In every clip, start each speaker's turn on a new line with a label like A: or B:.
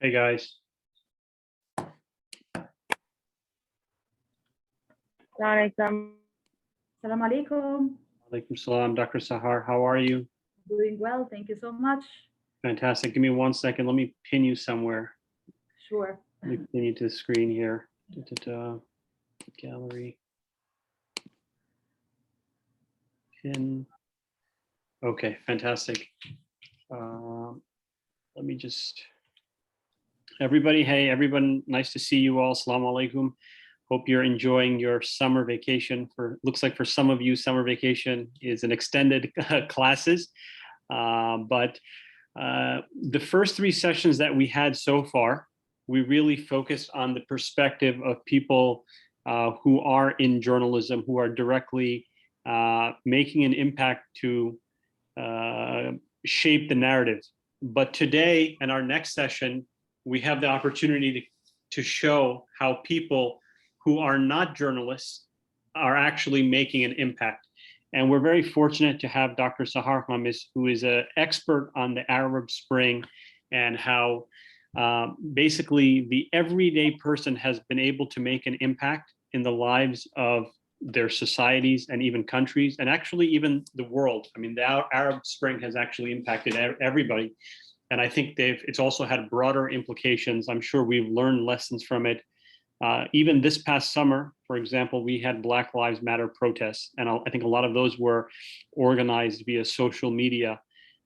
A: Hey guys.
B: Assalamu alaikum.
A: Alaikum salam, Dr. Sahar. How are you?
B: Doing well, thank you so much.
A: Fantastic. Give me 1 second. Let me pin you somewhere.
B: Sure.
A: Let me pin you to the screen here. Gallery. Pin. Okay, fantastic. Let me just, everybody, hey, everyone, nice to see you all. Assalamu alaikum. Hope you're enjoying your summer vacation. Looks like for some of you, summer vacation is an extended classes. But the first 3 sessions that we had so far, we really focused on the perspective of people who are in journalism, who are directly making an impact to shape the narrative. But today, in our next session, we have the opportunity to show how people who are not journalists are actually making an impact. And we're very fortunate to have Dr. Sahar Khamis, who is an expert on the Arab Spring and how basically the everyday person has been able to make an impact in the lives of their societies and even countries, and actually even the world. I mean, the Arab Spring has actually impacted everybody. And I think it's also had broader implications. I'm sure we've learned lessons from it. Even this past summer, for example, we had Black Lives Matter protests, and I think a lot of those were organized via social media.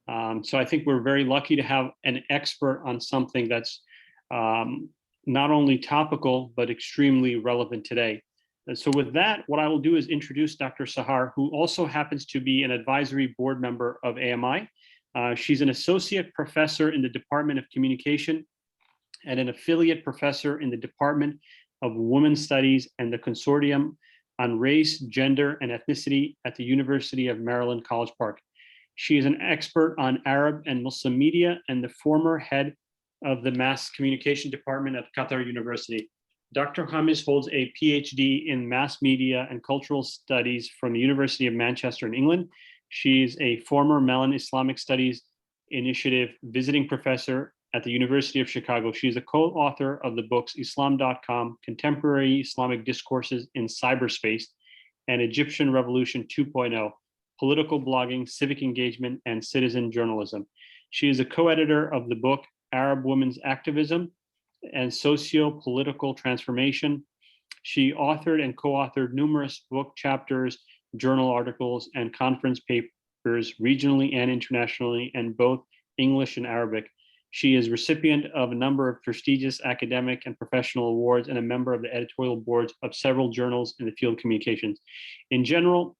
A: So I think we're very lucky to have an expert on something that's not only topical, but extremely relevant today. And so with that, what I will do is introduce Dr. Sahar, who also happens to be an advisory board member of AMI. She's an associate professor in the Department of Communication and an affiliate professor in the Department of Women's Studies and the Consortium on Race, Gender, and Ethnicity at the University of Maryland, College Park. She is an expert on Arab and Muslim media and the former head of the Mass Communication Department at Qatar University. Dr. Khamis holds a PhD in Mass Media and Cultural Studies from the University of Manchester in England. She's a former Mellon Islamic Studies Initiative visiting professor at the University of Chicago. She's a co-author of the books Islam.com, Contemporary Islamic Discourses in Cyberspace, and Egyptian Revolution 2.0, Political Blogging, Civic Engagement, and Citizen Journalism. She is a co-editor of the book Arab Women's Activism and Socio-Political Transformation. She authored and co-authored numerous book chapters, journal articles, and conference papers regionally and internationally in both English and Arabic. She is recipient of a number of prestigious academic and professional awards and a member of the editorial boards of several journals in the field of communications. In general,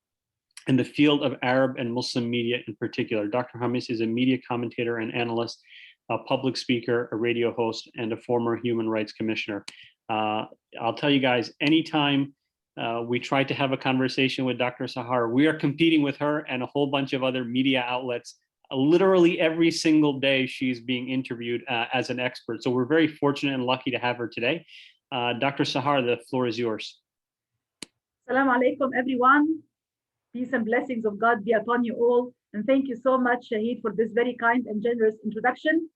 A: in the field of Arab and Muslim media in particular, Dr. Khamis is a media commentator and analyst, a public speaker, a radio host, and a former human rights commissioner. I'll tell you guys, anytime we try to have a conversation with Dr. Sahar, we are competing with her and a whole bunch of other media outlets. Literally every single day she's being interviewed as an expert. So we're very fortunate and lucky to have her today. Dr. Sahar, the floor is yours.
B: Assalamu alaikum, everyone. Peace and blessings of God be upon you all. And thank you so much, Shahid, for this very kind and generous introduction.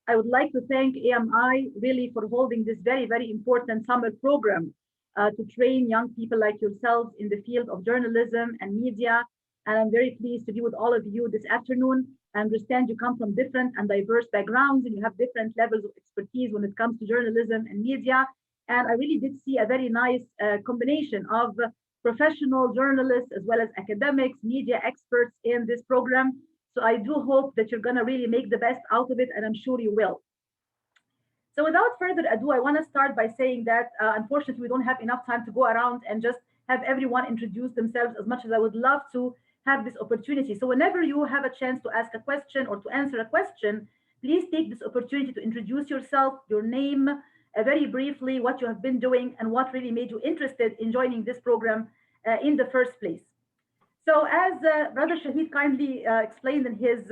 B: I would like to thank AMI really for holding this very, very important summer program to train young people like yourselves in the field of journalism and media. And I'm very pleased to be with all of you this afternoon. I understand you come from different and diverse backgrounds and you have different levels of expertise when it comes to journalism and media. And I really did see a very nice combination of professional journalists as well as academics, media experts in this program. So I do hope that you're gonna really make the best out of it, and I'm sure you will. So without further ado, I wanna start by saying that unfortunately, we don't have enough time to go around and just have everyone introduce themselves as much as I would love to have this opportunity. So whenever you have a chance to ask a question or to answer a question, please take this opportunity to introduce yourself, your name, very briefly, what you have been doing and what really made you interested in joining this program in the first place. So as Brother Shahid kindly explained in his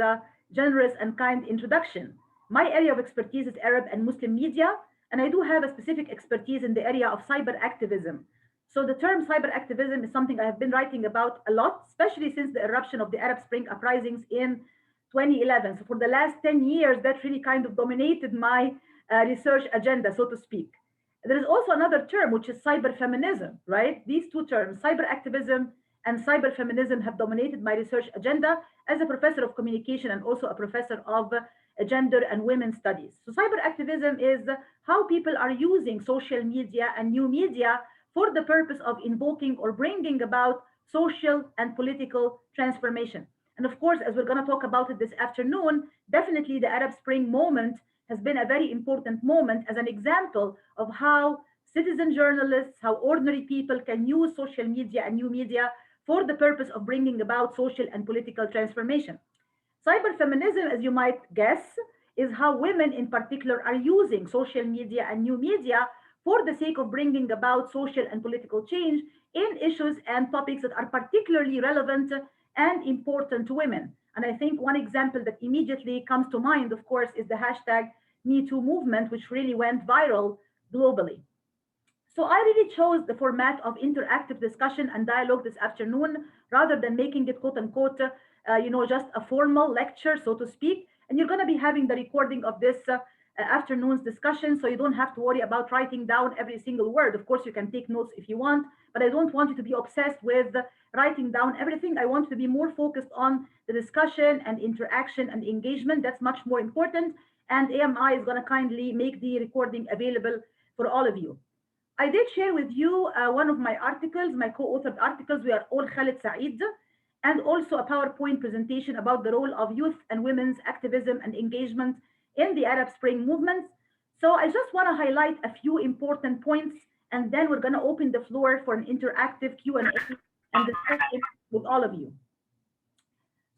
B: generous and kind introduction, my area of expertise is Arab and Muslim media, and I do have a specific expertise in the area of cyber activism. So the term cyber activism is something I have been writing about a lot, especially since the eruption of the Arab Spring uprisings in 2011. So for the last 10 years, that really kind of dominated my research agenda, so to speak. There is also another term, which is cyber feminism, right? These two terms, cyber activism and cyber feminism, have dominated my research agenda as a professor of communication and also a professor of gender and women's studies. So cyber activism is how people are using social media and new media for the purpose of invoking or bringing about social and political transformation. And of course, as we're going to talk about it this afternoon, definitely the Arab Spring moment has been a very important moment as an example of how citizen journalists, how ordinary people can use social media and new media for the purpose of bringing about social and political transformation. Cyberfeminism, as you might guess, is how women in particular are using social media and new media for the sake of bringing about social and political change in issues and topics that are particularly relevant and important to women. And I think one example that immediately comes to mind, of course, is the hashtag Mewtwo Movement, which really went viral globally. So I really chose the format of interactive discussion and dialogue this afternoon, rather than making it quote unquote, just a formal lecture, so to speak. And you're going to be having the recording of this afternoon's discussion, so you don't have to worry about writing down every single word. Of course, you can take notes if you want, but I don't want you to be obsessed with writing down everything. I want you to be more focused on the discussion and interaction and engagement. That's much more important. And AMI is going to kindly make the recording available for all of you. I did share with you one of my articles, my co-authored articles. We are all Khalid Saeed, and also a PowerPoint presentation about the role of youth and women's activism and engagement in the Arab Spring movement. So I just want to highlight a few important points, and then we're going to open the floor for an interactive Q&A and discussion with all of you.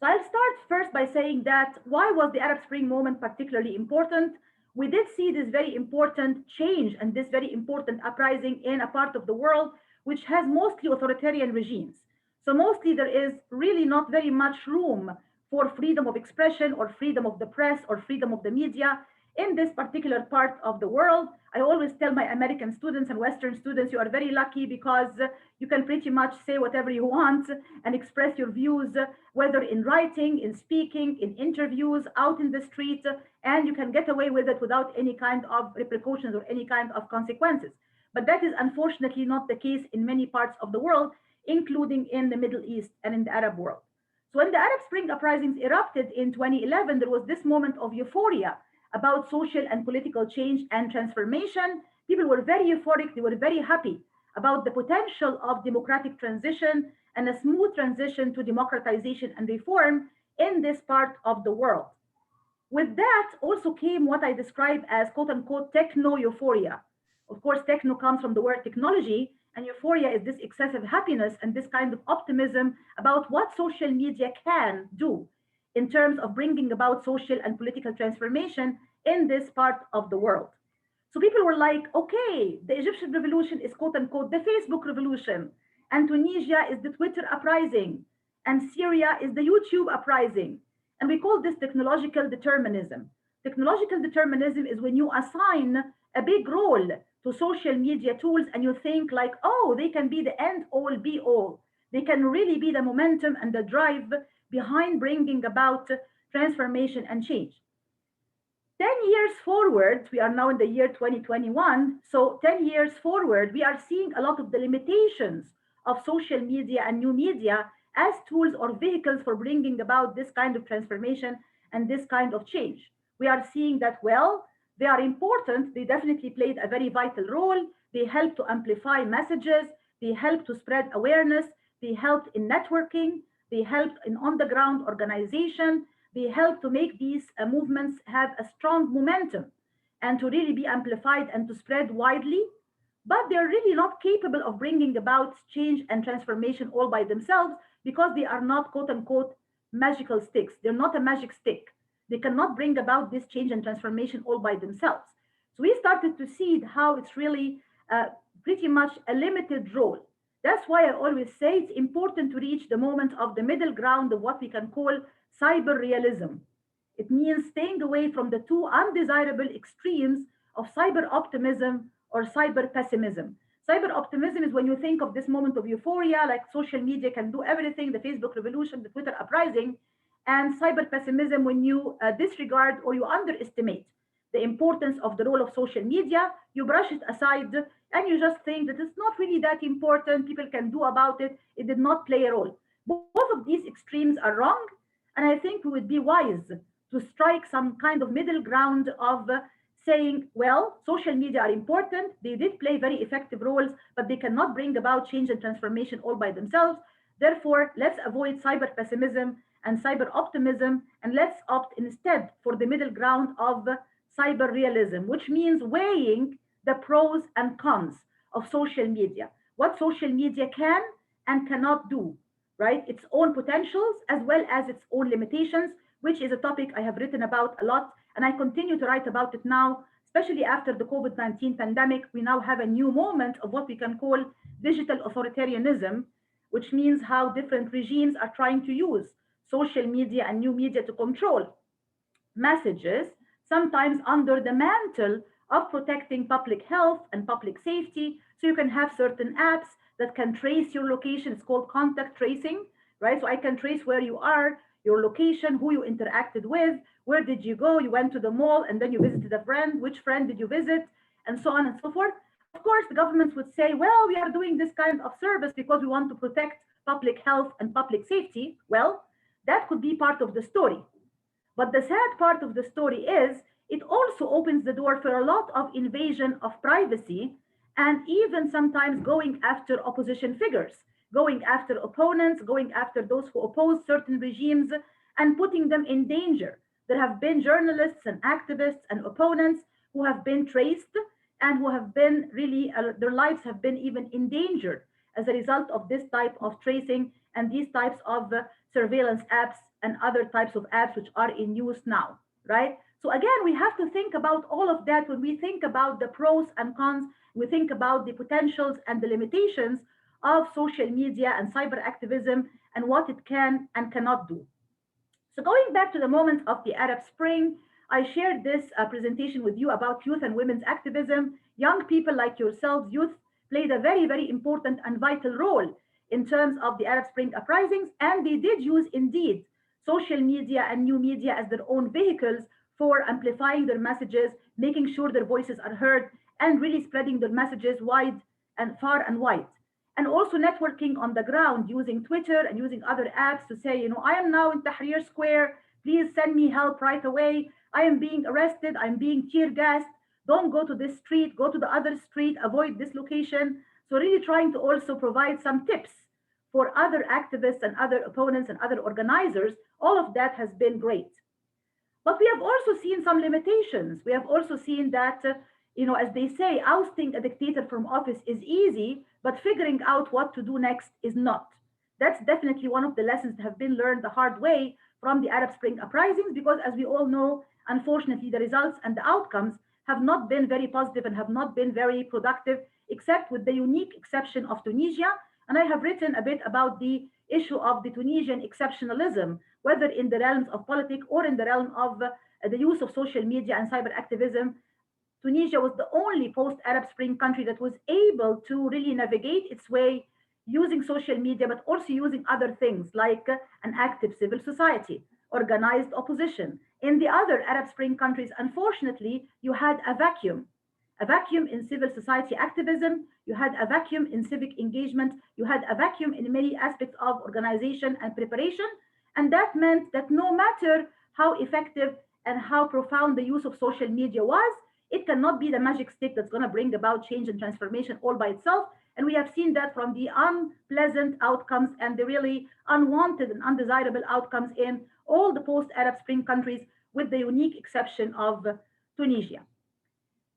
B: So I'll start first by saying that why was the Arab Spring movement particularly important? We did see this very important change and this very important uprising in a part of the world which has mostly authoritarian regimes. So mostly there is really not very much room for freedom of expression or freedom of the press or freedom of the media in this particular part of the world. I always tell my American students and Western students, you are very lucky because you can pretty much say whatever you want and express your views, whether in writing, in speaking, in interviews, out in the street, and you can get away with it without any kind of repercussions or any kind of consequences. But that is unfortunately not the case in many parts of the world, including in the Middle East and in the Arab world. So when the Arab Spring uprisings erupted in 2011, there was this moment of euphoria about social and political change and transformation. People were very euphoric, they were very happy about the potential of democratic transition and a smooth transition to democratization and reform in this part of the world. With that also came what I describe as quote unquote techno euphoria. Of course, techno comes from the word technology, and euphoria is this excessive happiness and this kind of optimism about what social media can do in terms of bringing about social and political transformation in this part of the world. So people were like, okay, the Egyptian revolution is quote unquote the Facebook revolution, and Tunisia is the Twitter uprising, and Syria is the YouTube uprising. And we call this technological determinism. Technological determinism is when you assign a big role to social media tools and you think like, oh, they can be the end all be all. They can really be the momentum and the drive behind bringing about transformation and change. 10 years forward, we are now in the year 2021. So 10 years forward, we are seeing a lot of the limitations of social media and new media as tools or vehicles for bringing about this kind of transformation and this kind of change. We are seeing that, well, they are important. They definitely played a very vital role. They help to amplify messages. They help to spread awareness. They helped in networking. They helped in on-the-ground organization. They help to make these movements have a strong momentum and to really be amplified and to spread widely. But they're really not capable of bringing about change and transformation all by themselves because they are not quote unquote magical sticks. They're not a magic stick. They cannot bring about this change and transformation all by themselves. So we started to see how it's really pretty much a limited role. That's why I always say it's important to reach the moment of the middle ground of what we can call cyber realism. It means staying away from the two undesirable extremes of cyber optimism or cyber pessimism. Cyber optimism is when you think of this moment of euphoria, like social media can do everything, the Facebook revolution, the Twitter uprising, and cyber pessimism when you disregard or you underestimate the importance of the role of social media, you brush it aside and you just think that it's not really that important, people can do about it, it did not play a role. Both of these extremes are wrong, and I think we would be wise to strike some kind of middle ground of saying, well, social media are important, they did play very effective roles, but they cannot bring about change and transformation all by themselves. Therefore, let's avoid cyber pessimism and cyber optimism, and let's opt instead for the middle ground of cyber realism, which means weighing the pros and cons of social media, what social media can and cannot do, right? Its own potentials as well as its own limitations, which is a topic I have written about a lot, and I continue to write about it now, especially after the COVID-19 pandemic. We now have a new moment of what we can call digital authoritarianism, which means how different regimes are trying to use social media and new media to control messages, sometimes under the mantle of protecting public health and public safety. So you can have certain apps that can trace your location. It's called contact tracing, right? So I can trace where you are, your location, who you interacted with, where did you go? You went to the mall and then you visited a friend. Which friend did you visit? And so on and so forth. Of course, the governments would say, well, we are doing this kind of service because we want to protect public health and public safety. Well, that could be part of the story. But the sad part of the story is it also opens the door for a lot of invasion of privacy, and even sometimes going after opposition figures, going after opponents, going after those who oppose certain regimes and putting them in danger. There have been journalists and activists and opponents who have been traced and who have been really, their lives have been even endangered as a result of this type of tracing and these types of surveillance apps and other types of apps which are in use now, right? So again, we have to think about all of that when we think about the pros and cons, we think about the potentials and the limitations of social media and cyber activism and what it can and cannot do. So going back to the moment of the Arab Spring, I shared this presentation with you about youth and women's activism. Young people like yourselves, youth, played a very, very important and vital role in terms of the Arab Spring uprisings, and they did use indeed social media and new media as their own vehicles for amplifying their messages, making sure their voices are heard, and really spreading their messages wide and far and wide. And also networking on the ground using Twitter and using other apps to say, I am now in Tahrir Square, please send me help right away. I am being arrested, I'm being tear gassed. Don't go to this street, go to the other street, avoid this location. So really trying to also provide some tips for other activists and other opponents and other organizers. All of that has been great. But we have also seen some limitations. We have also seen that, as they say, ousting a dictator from office is easy, but figuring out what to do next is not. That's definitely one of the lessons that have been learned the hard way from the Arab Spring uprisings, because as we all know, unfortunately, the results and the outcomes have not been very positive and have not been very productive, except with the unique exception of Tunisia. And I have written a bit about the issue of the Tunisian exceptionalism, whether in the realms of politics or in the realm of the use of social media and cyber activism. Tunisia was the only post-Arab Spring country that was able to really navigate its way using social media, but also using other things like an active civil society, organized opposition. In the other Arab Spring countries, unfortunately, you had a vacuum in civil society activism, you had a vacuum in civic engagement, you had a vacuum in many aspects of organization and preparation. And that meant that no matter how effective and how profound the use of social media was, it cannot be the magic stick that's going to bring about change and transformation all by itself. And we have seen that from the unpleasant outcomes and the really unwanted and undesirable outcomes in all the post-Arab Spring countries, with the unique exception of Tunisia.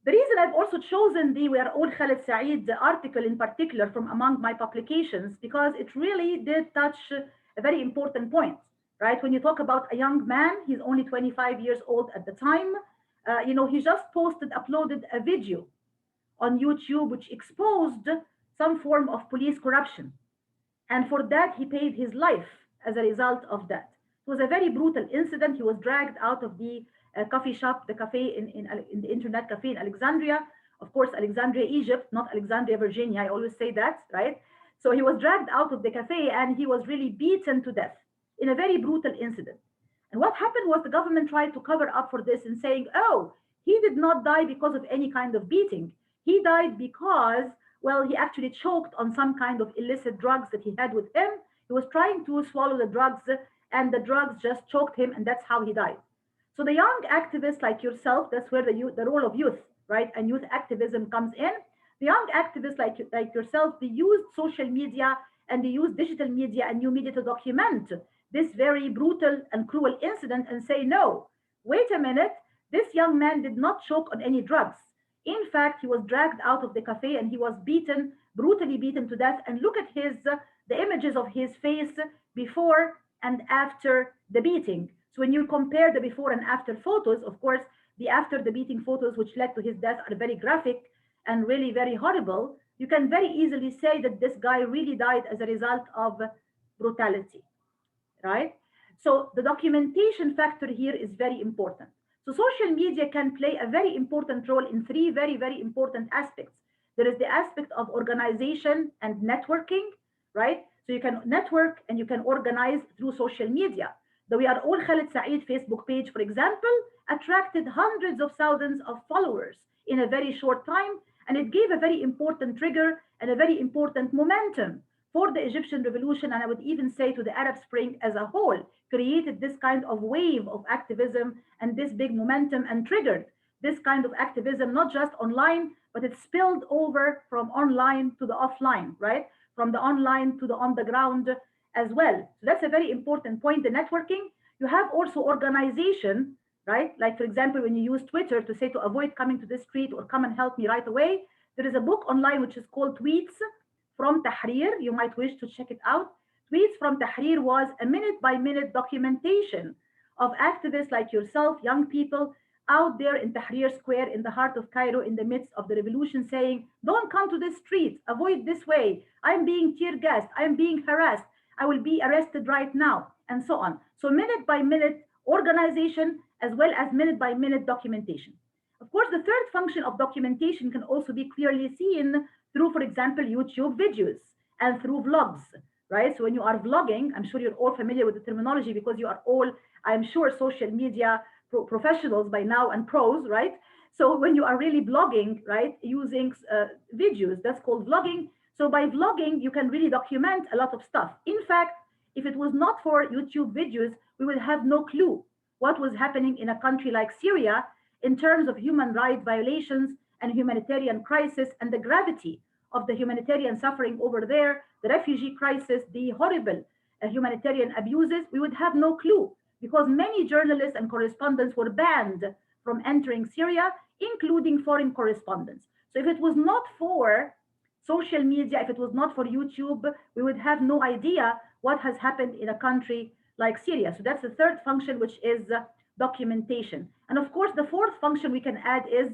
B: The reason I've also chosen the We Are All Khaled Saeed article in particular from among my publications, because it really did touch a very important point, right? When you talk about a young man, he's only 25 years old at the time. He just uploaded a video on YouTube which exposed some form of police corruption. And for that, he paid his life as a result of that. It was a very brutal incident. He was dragged out of the coffee shop, the cafe in the internet cafe in Alexandria. Of course, Alexandria, Egypt, not Alexandria, Virginia. I always say that, right? So he was dragged out of the cafe and he was really beaten to death in a very brutal incident. And what happened was the government tried to cover up for this and saying, oh, he did not die because of any kind of beating. He died because, well, he actually choked on some kind of illicit drugs that he had with him. He was trying to swallow the drugs, and the drugs just choked him, and that's how he died. So the young activists like yourself, that's where the role of youth, right, and youth activism comes in. The young activists like yourself, they used social media and they used digital media and new media to document this very brutal and cruel incident and say, no, wait a minute, this young man did not choke on any drugs. In fact, he was dragged out of the cafe and he was beaten, brutally beaten to death. And look at the images of his face before and after the beating. So when you compare the before and after photos, of course, the after the beating photos, which led to his death, are very graphic and really very horrible. You can very easily say that this guy really died as a result of brutality, right? So the documentation factor here is very important. So social media can play a very important role in three very, very important aspects. There is the aspect of organization and networking, right? So you can network and you can organize through social media. The We Are All Khaled Saeed Facebook page, for example, attracted hundreds of thousands of followers in a very short time, and it gave a very important trigger and a very important momentum for the Egyptian revolution, and I would even say to the Arab Spring as a whole, created this kind of wave of activism and this big momentum and triggered this kind of activism, not just online, but it spilled over from online to the offline, right? From the online to the on the ground as well. So that's a very important point, the networking. You have also organization, right? Like, for example, when you use Twitter to say to avoid coming to this street or come and help me right away, there is a book online which is called Tweets from Tahrir. You might wish to check it out. Tweets from Tahrir was a minute by minute documentation of activists like yourself, young people out there in Tahrir Square in the heart of Cairo in the midst of the revolution saying, don't come to this street, avoid this way. I'm being tear gassed, I'm being harassed, I will be arrested right now, and so on. So minute by minute organization as well as minute by minute documentation. Of course, the third function of documentation can also be clearly seen through, for example, YouTube videos and through vlogs, right? So when you are vlogging, I'm sure you're all familiar with the terminology because you are all, I'm sure, social media professionals by now and pros, right? So when you are really blogging, right, using videos, that's called vlogging. So by vlogging, you can really document a lot of stuff. In fact, if it was not for YouTube videos, we would have no clue what was happening in a country like Syria in terms of human rights violations and humanitarian crisis and the gravity of the humanitarian suffering over there, the refugee crisis, the horrible humanitarian abuses. We would have no clue because many journalists and correspondents were banned from entering Syria, including foreign correspondents. So if it was not for social media, if it was not for YouTube, we would have no idea what has happened in a country like Syria. So that's the third function, which is documentation. And of course, the fourth function we can add is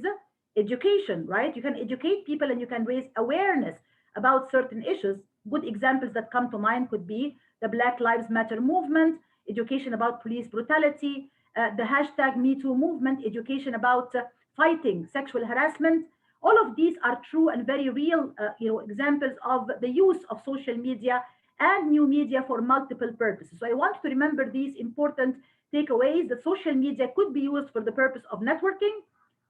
B: education, right? You can educate people and you can raise awareness about certain issues. Good examples that come to mind could be the Black Lives Matter movement, education about police brutality, the hashtag #MeToo movement, education about fighting sexual harassment. All of these are true and very real examples of the use of social media and new media for multiple purposes. So I want to remember these important takeaways that social media could be used for the purpose of networking,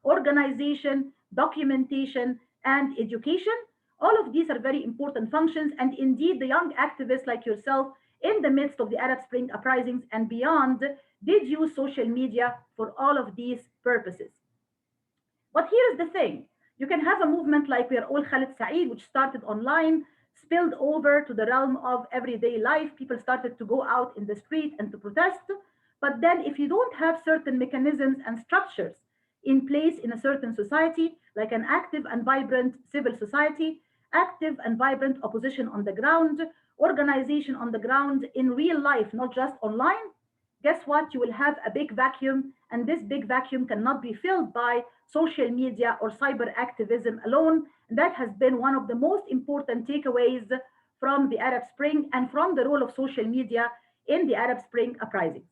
B: organization, documentation, and education. All of these are very important functions. And indeed, the young activists like yourself in the midst of the Arab Spring uprisings and beyond did use social media for all of these purposes. But here is the thing. You can have a movement like We Are All Khaled Saeed, which started online, spilled over to the realm of everyday life. People started to go out in the street and to protest. But then if you don't have certain mechanisms and structures in place in a certain society, like an active and vibrant civil society, active and vibrant opposition on the ground, organization on the ground in real life, not just online, guess what? You will have a big vacuum, and this big vacuum cannot be filled by social media or cyber activism alone. And that has been one of the most important takeaways from the Arab Spring and from the role of social media in the Arab Spring uprisings.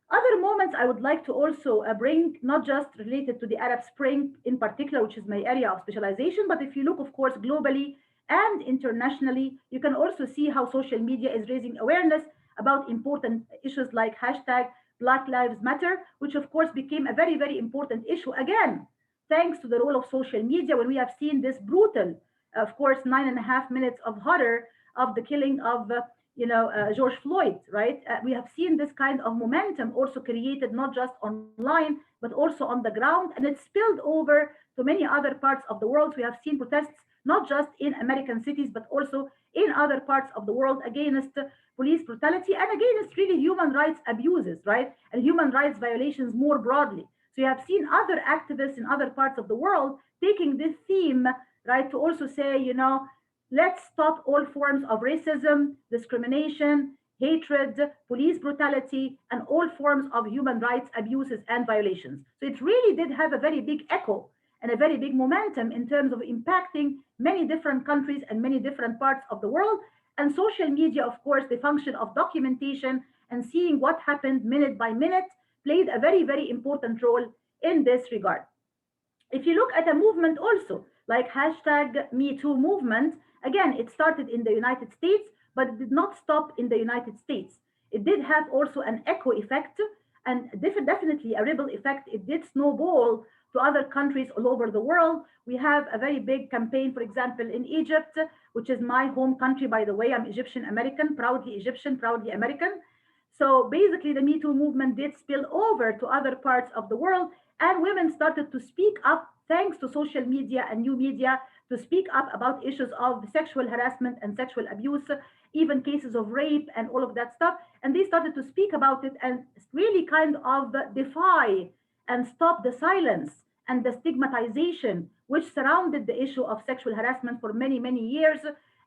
B: Other moments I would like to also bring, not just related to the Arab Spring in particular, which is my area of specialization, but if you look, of course, globally and internationally, you can also see how social media is raising awareness about important issues like hashtag Black Lives Matter, which of course became a very, very important issue again, thanks to the role of social media when we have seen this brutal, of course, 9.5 minutes of horror of the killing of George Floyd, right? We have seen this kind of momentum also created not just online, but also on the ground, and it spilled over to many other parts of the world. We have seen protests not just in American cities, but also in other parts of the world against police brutality and against really human rights abuses, right? And human rights violations more broadly. So you have seen other activists in other parts of the world taking this theme, right, to also say, let's stop all forms of racism, discrimination, hatred, police brutality, and all forms of human rights abuses and violations. So it really did have a very big echo and a very big momentum in terms of impacting many different countries and many different parts of the world. And social media, of course, the function of documentation and seeing what happened minute by minute played a very, very important role in this regard. If you look at a movement also, like hashtag #MeToo movement, again, it started in the United States, but it did not stop in the United States. It did have also an echo effect and definitely a ripple effect. It did snowball to other countries all over the world. We have a very big campaign, for example, in Egypt, which is my home country, by the way. I'm Egyptian American, proudly Egyptian, proudly American. So basically, the Me Too movement did spill over to other parts of the world, and women started to speak up thanks to social media and new media to speak up about issues of sexual harassment and sexual abuse, even cases of rape and all of that stuff. And they started to speak about it and really kind of defy and stop the silence and the stigmatization which surrounded the issue of sexual harassment for many, many years.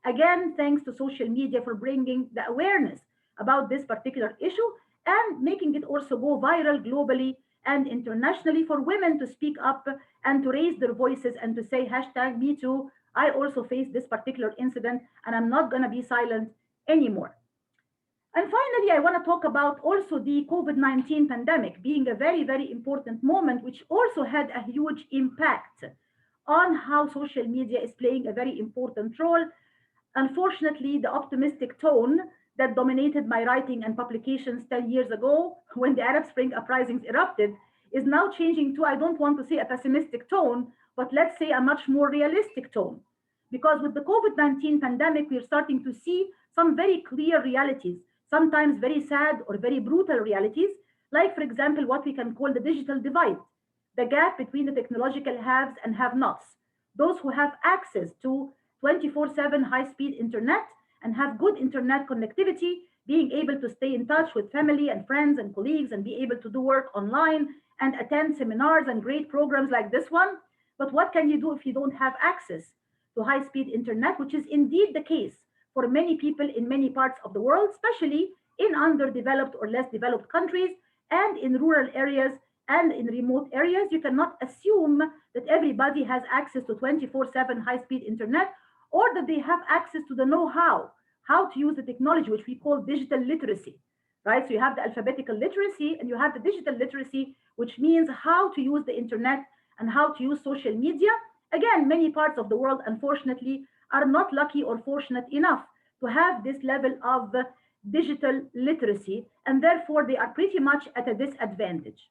B: Again, thanks to social media for bringing the awareness about this particular issue and making it also go viral globally and internationally for women to speak up and to raise their voices and to say hashtag me too. I also faced this particular incident and I'm not going to be silent anymore. And finally, I want to talk about also the COVID-19 pandemic being a very, very important moment, which also had a huge impact on how social media is playing a very important role. Unfortunately, the optimistic tone that dominated my writing and publications 10 years ago when the Arab Spring uprisings erupted is now changing to, I don't want to say a pessimistic tone, but let's say a much more realistic tone. Because with the COVID-19 pandemic, we're starting to see some very clear realities, sometimes very sad or very brutal realities, like, for example, what we can call the digital divide, the gap between the technological haves and have-nots, those who have access to 24/7 high-speed internet and have good internet connectivity, being able to stay in touch with family and friends and colleagues and be able to do work online and attend seminars and great programs like this one. But what can you do if you don't have access to high-speed internet, which is indeed the case for many people in many parts of the world, especially in underdeveloped or less developed countries and in rural areas and in remote areas? You cannot assume that everybody has access to 24/7 high-speed internet or that they have access to the know-how, how to use the technology, which we call digital literacy, right? So you have the alphabetical literacy and you have the digital literacy, which means how to use the internet and how to use social media. Again, many parts of the world, unfortunately, are not lucky or fortunate enough to have this level of digital literacy, and therefore they are pretty much at a disadvantage.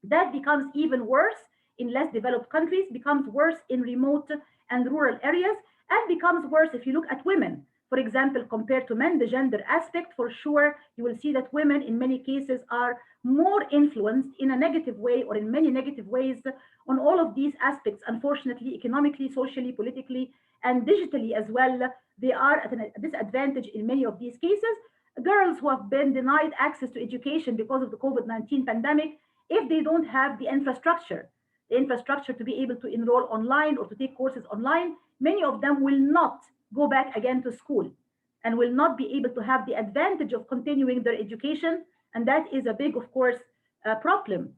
B: That becomes even worse in less developed countries, becomes worse in remote and rural areas, and becomes worse if you look at women. For example, compared to men, the gender aspect, for sure, you will see that women in many cases are more influenced in a negative way or in many negative ways on all of these aspects. Unfortunately, economically, socially, politically, and digitally as well, they are at a disadvantage in many of these cases. Girls who have been denied access to education because of the COVID-19 pandemic, if they don't have the infrastructure to be able to enroll online or to take courses online, many of them will not go back again to school and will not be able to have the advantage of continuing their education. And that is a big, of course, problem.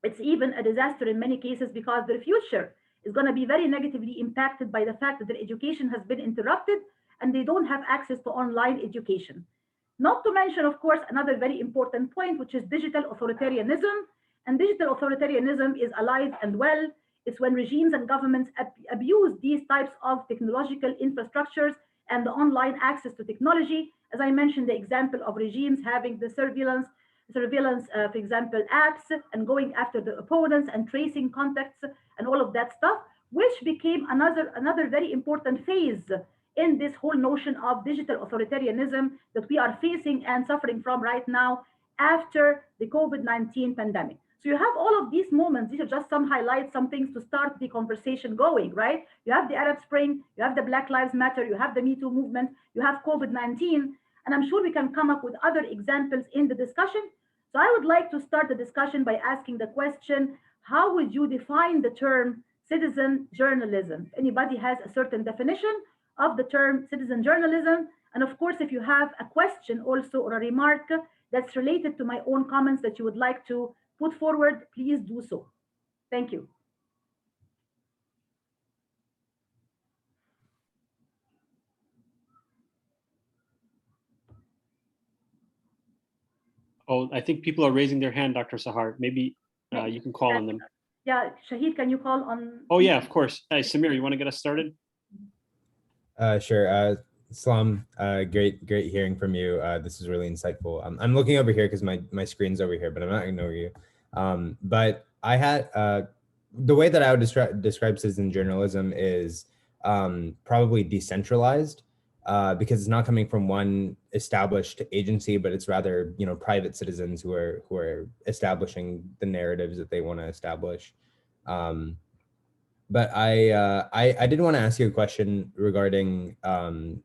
B: It's even a disaster in many cases because their future is going to be very negatively impacted by the fact that their education has been interrupted and they don't have access to online education. Not to mention, of course, another very important point, which is digital authoritarianism. And digital authoritarianism is alive and well. It's when regimes and governments abuse these types of technological infrastructures and the online access to technology. As I mentioned, the example of regimes having the surveillance surveillance, for example, apps, and going after the opponents and tracing contacts and all of that stuff, which became another very important phase in this whole notion of digital authoritarianism that we are facing and suffering from right now after the COVID-19 pandemic. So you have all of these moments. These are just some highlights, some things to start the conversation going, right? You have the Arab Spring, you have the Black Lives Matter, you have the Me Too movement, you have COVID-19, and I'm sure we can come up with other examples in the discussion. So I would like to start the discussion by asking the question, how would you define the term citizen journalism? If anybody has a certain definition of the term citizen journalism, and of course, if you have a question also or a remark that's related to my own comments that you would like to put forward, please do so. Thank you.
A: Oh, I think people are raising their hand, Dr. Sahar. Maybe you can call on them.
B: Yeah, Shahid, can you call on?
A: Oh yeah, of course. Hey, Samir, you want to get us started?
C: Sure. Salam, great hearing from you. This is really insightful. I'm looking over here because my screen's over here, but I'm not ignoring you. But I had the way that I would describe citizen journalism is probably decentralized because it's not coming from one established agency, but it's rather private citizens who are establishing the narratives that they want to establish. But I did want to ask you a question regarding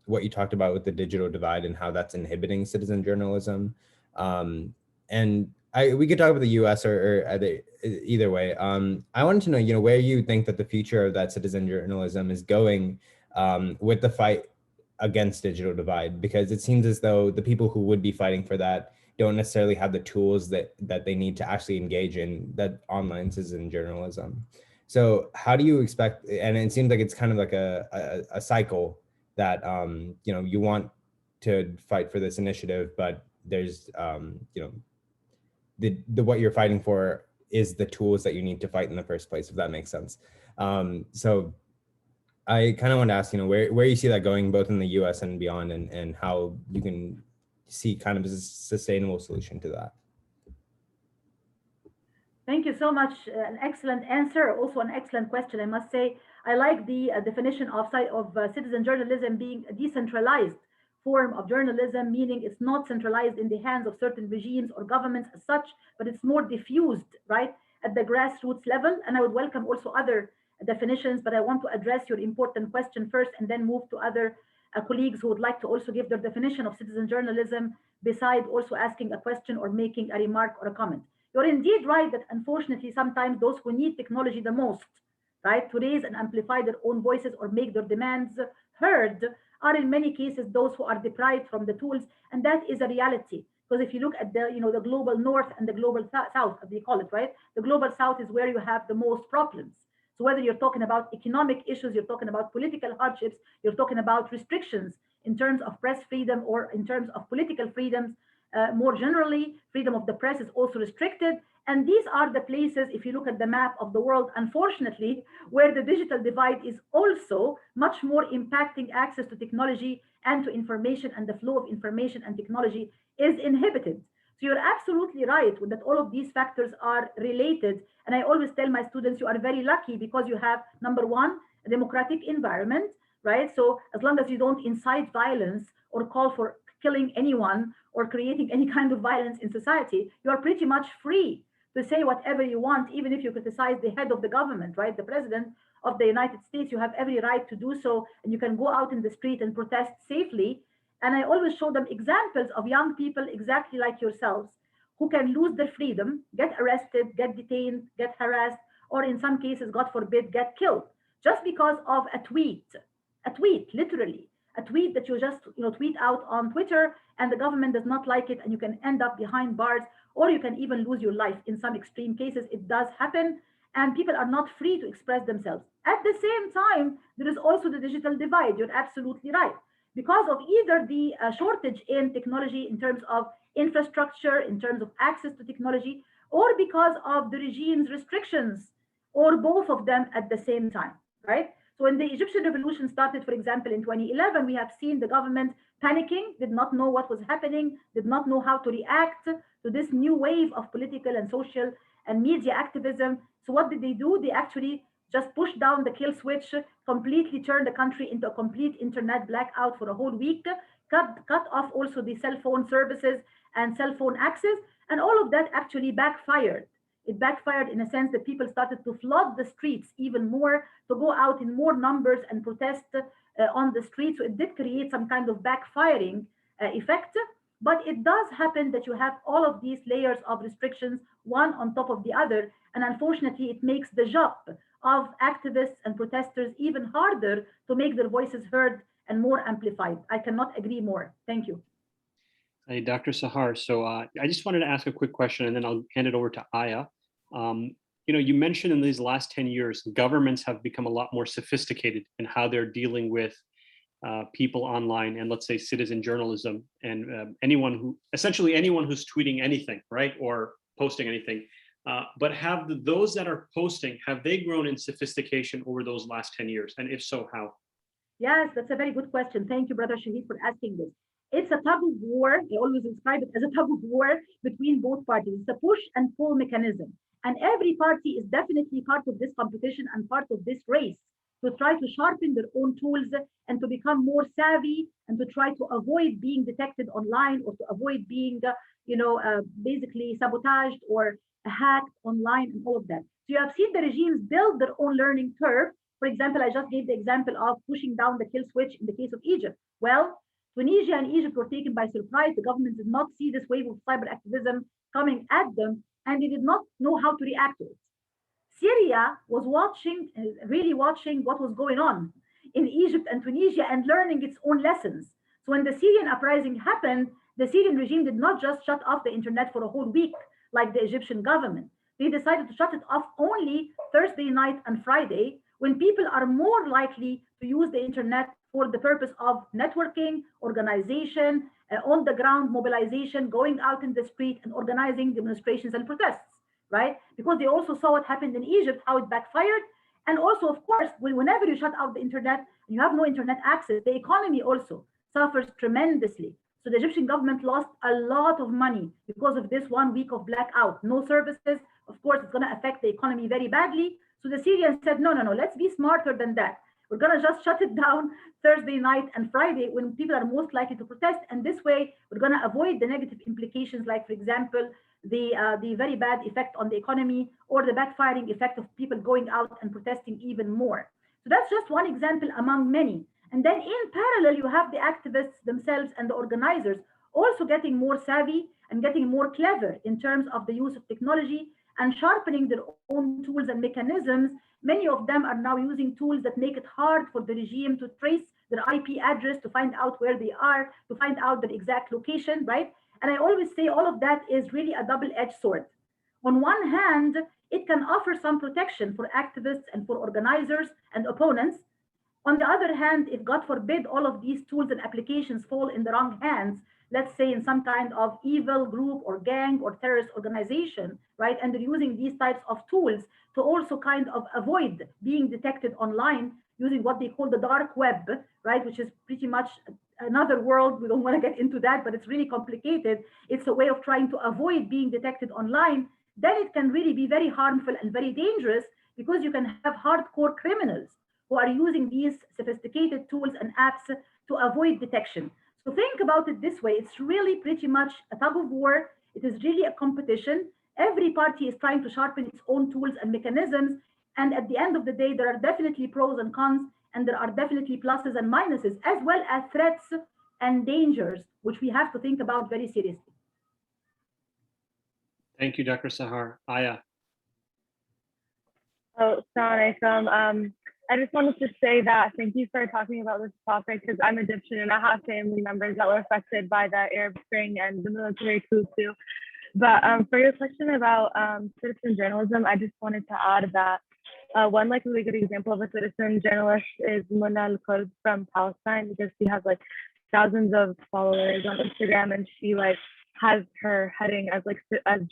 C: what you talked about with the digital divide and how that's inhibiting citizen journalism. And we could talk about the U.S. or either way. I wanted to know, where you think that the future of that citizen journalism is going with the fight against digital divide, because it seems as though the people who would be fighting for that don't necessarily have the tools that they need to actually engage in that online citizen journalism. So how do you expect, and it seems like it's kind of like a cycle that, you want to fight for this initiative, but there's, what you're fighting for is the tools that you need to fight in the first place, if that makes sense. So I kind of want to ask, where you see that going, both in the US and beyond, and how you can see kind of a sustainable solution to that.
B: Thank you so much. An excellent answer. Also an excellent question, I must say. I like the definition of citizen journalism being a decentralized form of journalism, meaning it's not centralized in the hands of certain regimes or governments as such, but it's more diffused, right, at the grassroots level. And I would welcome also other definitions, but I want to address your important question first and then move to other colleagues who would like to also give their definition of citizen journalism, beside also asking a question or making a remark or a comment. You're indeed right that unfortunately sometimes those who need technology the most, right, to raise and amplify their own voices or make their demands heard, are in many cases those who are deprived from the tools, and that is a reality. Because if you look at the global north and the global south, as they call it, right, the global south is where you have the most problems. So whether you're talking about economic issues, you're talking about political hardships, you're talking about restrictions in terms of press freedom or in terms of political freedoms, more generally, freedom of the press is also restricted. And these are the places, if you look at the map of the world, unfortunately, where the digital divide is also much more impacting access to technology and to information, and the flow of information and technology is inhibited. So you're absolutely right that all of these factors are related. And I always tell my students, you are very lucky because you have, number one, a democratic environment, right? So as long as you don't incite violence or call for killing anyone or creating any kind of violence in society, you are pretty much free to say whatever you want, even if you criticize the head of the government, right? The president of the United States, you have every right to do so, and you can go out in the street and protest safely. And I always show them examples of young people exactly like yourselves who can lose their freedom, get arrested, get detained, get harassed, or in some cases, God forbid, get killed just because of a tweet, literally. A tweet that you just tweet out on Twitter, and the government does not like it, and you can end up behind bars, or you can even lose your life. In some extreme cases, it does happen, and people are not free to express themselves. At the same time, there is also the digital divide. You're absolutely right. Because of either the shortage in technology in terms of infrastructure, in terms of access to technology, or because of the regime's restrictions, or both of them at the same time, right? So when the Egyptian revolution started, for example, in 2011, we have seen the government panicking, did not know what was happening, did not know how to react to this new wave of political and social and media activism. So what did they do? They actually just pushed down the kill switch, completely turned the country into a complete internet blackout for a whole week, cut off also the cell phone services and cell phone access, and all of that actually backfired. It backfired in a sense that people started to flood the streets even more, to go out in more numbers and protest on the streets. So it did create some kind of backfiring effect. But it does happen that you have all of these layers of restrictions, one on top of the other. And unfortunately, it makes the job of activists and protesters even harder to make their voices heard and more amplified. I cannot agree more. Thank you.
A: Hey, Dr. Sahar. So I just wanted to ask a quick question, and then I'll hand it over to Aya. You mentioned in these last 10 years, governments have become a lot more sophisticated in how they're dealing with people online, and let's say citizen journalism, and essentially anyone who's tweeting anything, right, or posting anything. But have those that are posting, have they grown in sophistication over those last 10 years? And if so, how?
B: Yes, that's a very good question. Thank you, Brother Shahid, for asking this. It's a tug of war. I always describe it as a tug of war between both parties. It's a push and pull mechanism. And every party is definitely part of this competition and part of this race to try to sharpen their own tools and to become more savvy and to try to avoid being detected online or to avoid being, basically sabotaged or hacked online and all of that. So you have seen the regimes build their own learning curve. For example, I just gave the example of pushing down the kill switch in the case of Egypt. Well, Tunisia and Egypt were taken by surprise. The government did not see this wave of cyber activism coming at them, and they did not know how to react to it. Syria was really watching what was going on in Egypt and Tunisia and learning its own lessons. So when the Syrian uprising happened, the Syrian regime did not just shut off the internet for a whole week like the Egyptian government. They decided to shut it off only Thursday night and Friday, when people are more likely to use the internet for the purpose of networking, organization, on the ground mobilization, going out in the street and organizing demonstrations and protests, right? Because they also saw what happened in Egypt, how it backfired. And also, of course, whenever you shut out the internet, you have no internet access, the economy also suffers tremendously. So the Egyptian government lost a lot of money because of this 1 week of blackout, no services. Of course, it's going to affect the economy very badly. So the Syrians said, no, let's be smarter than that. We're going to just shut it down Thursday night and Friday when people are most likely to protest. And this way, we're going to avoid the negative implications, like, for example, the very bad effect on the economy or the backfiring effect of people going out and protesting even more. So that's just one example among many. And then in parallel, you have the activists themselves and the organizers also getting more savvy and getting more clever in terms of the use of technology and sharpening their own tools and mechanisms. Many of them are now using tools that make it hard for the regime to trace their IP address, to find out where they are, to find out their exact location, right? And I always say all of that is really a double-edged sword. On one hand, it can offer some protection for activists and for organizers and opponents. On the other hand, if God forbid all of these tools and applications fall in the wrong hands, let's say in some kind of evil group or gang or terrorist organization, right? And they're using these types of tools to also kind of avoid being detected online using what they call the dark web, right? Which is pretty much another world. We don't want to get into that, but it's really complicated. It's a way of trying to avoid being detected online. Then it can really be very harmful and very dangerous because you can have hardcore criminals who are using these sophisticated tools and apps to avoid detection. So think about it this way. It's really pretty much a tug of war. It is really a competition. Every party is trying to sharpen its own tools and mechanisms. And at the end of the day, there are definitely pros and cons, and there are definitely pluses and minuses, as well as threats and dangers, which we have to think about very seriously.
A: Thank you, Dr. Sahar. Aya.
D: Oh, Assalamu alaikum. I just wanted to say that thank you for talking about this topic, because I'm Egyptian and I have family members that were affected by the Arab Spring and the military coup too. But for your question about citizen journalism, I just wanted to add that one really good example of a citizen journalist is Mona Al-Kurd from Palestine, because she has thousands of followers on Instagram, and she has her heading as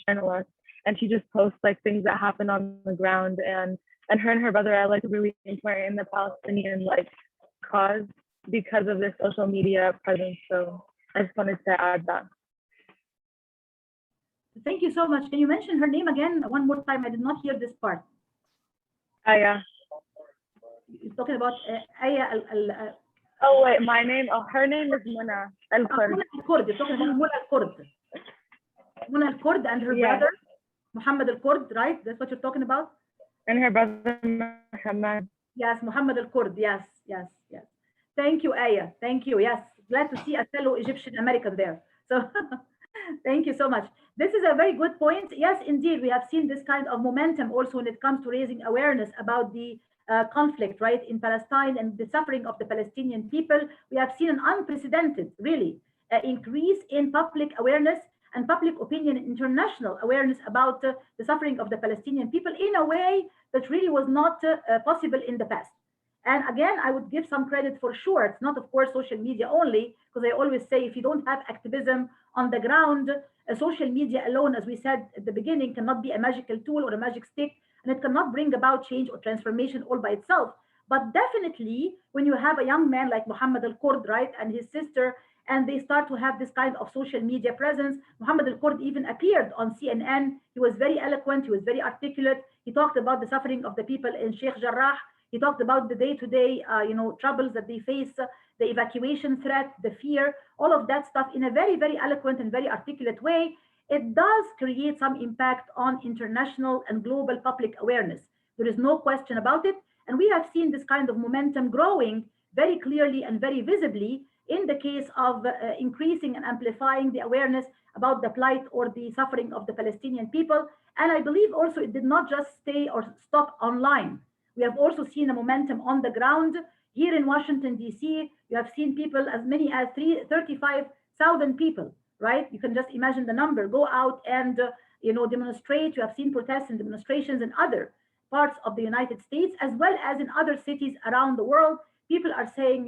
D: journalist, and she just posts things that happen on the ground, and and her brother are like really important in the Palestinian like cause because of their social media presence. So I just wanted to add that.
B: Thank you so much. Can you mention her name again one more time? I did not hear this part.
D: Aya.
B: You're talking about Aya
D: Oh wait, my name. Oh, her name is Muna Al-Kurd.
B: Muna Al-Kurd. You're talking about Muna Al-Kurd. Muna Al-Kurd and her brother Muhammad Al-Kurd, right? That's what you're talking about.
D: And her brother Muhammad.
B: Yes, Muhammad Al-Kurd. Yes. Thank you, Aya. Thank you. Yes, glad to see a fellow Egyptian American there. So thank you so much. This is a very good point. Yes, indeed, we have seen this kind of momentum also when it comes to raising awareness about the conflict, right, in Palestine and the suffering of the Palestinian people. We have seen an unprecedented, really, increase in public awareness and public opinion, international awareness about the suffering of the Palestinian people in a way that really was not possible in the past. And again, I would give some credit for sure. It's not, of course, social media only, because I always say if you don't have activism on the ground, social media alone, as we said at the beginning, cannot be a magical tool or a magic stick, and it cannot bring about change or transformation all by itself. But definitely, when you have a young man like Muhammad Al-Kurd, right, and his sister, and they start to have this kind of social media presence. Muhammad Al-Kurd even appeared on CNN. He was very eloquent. He was very articulate. He talked about the suffering of the people in Sheikh Jarrah. He talked about the day-to-day, troubles that they face, the evacuation threat, the fear, all of that stuff in a very, very eloquent and very articulate way. It does create some impact on international and global public awareness. There is no question about it. And we have seen this kind of momentum growing very clearly and very visibly in the case of increasing and amplifying the awareness about the plight or the suffering of the Palestinian people. And I believe also it did not just stay or stop online. We have also seen a momentum on the ground. Here in Washington, D.C., you have seen people as many as 35,000 people, right? You can just imagine the number, go out and demonstrate. You have seen protests and demonstrations in other parts of the United States, as well as in other cities around the world. People are saying,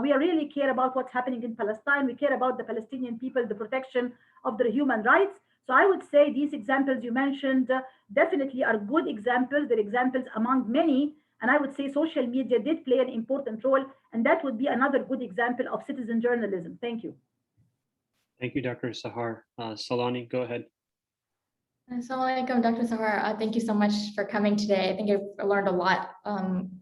B: we really care about what's happening in Palestine. We care about the Palestinian people, the protection of their human rights. So I would say these examples you mentioned definitely are good examples. They're examples among many. And I would say social media did play an important role. And that would be another good example of citizen journalism. Thank you.
A: Thank you, Dr. Sahar. Saloni, go ahead.
E: Assalamu alaikum, Dr. Sahar. Thank you so much for coming today. I think I've learned a lot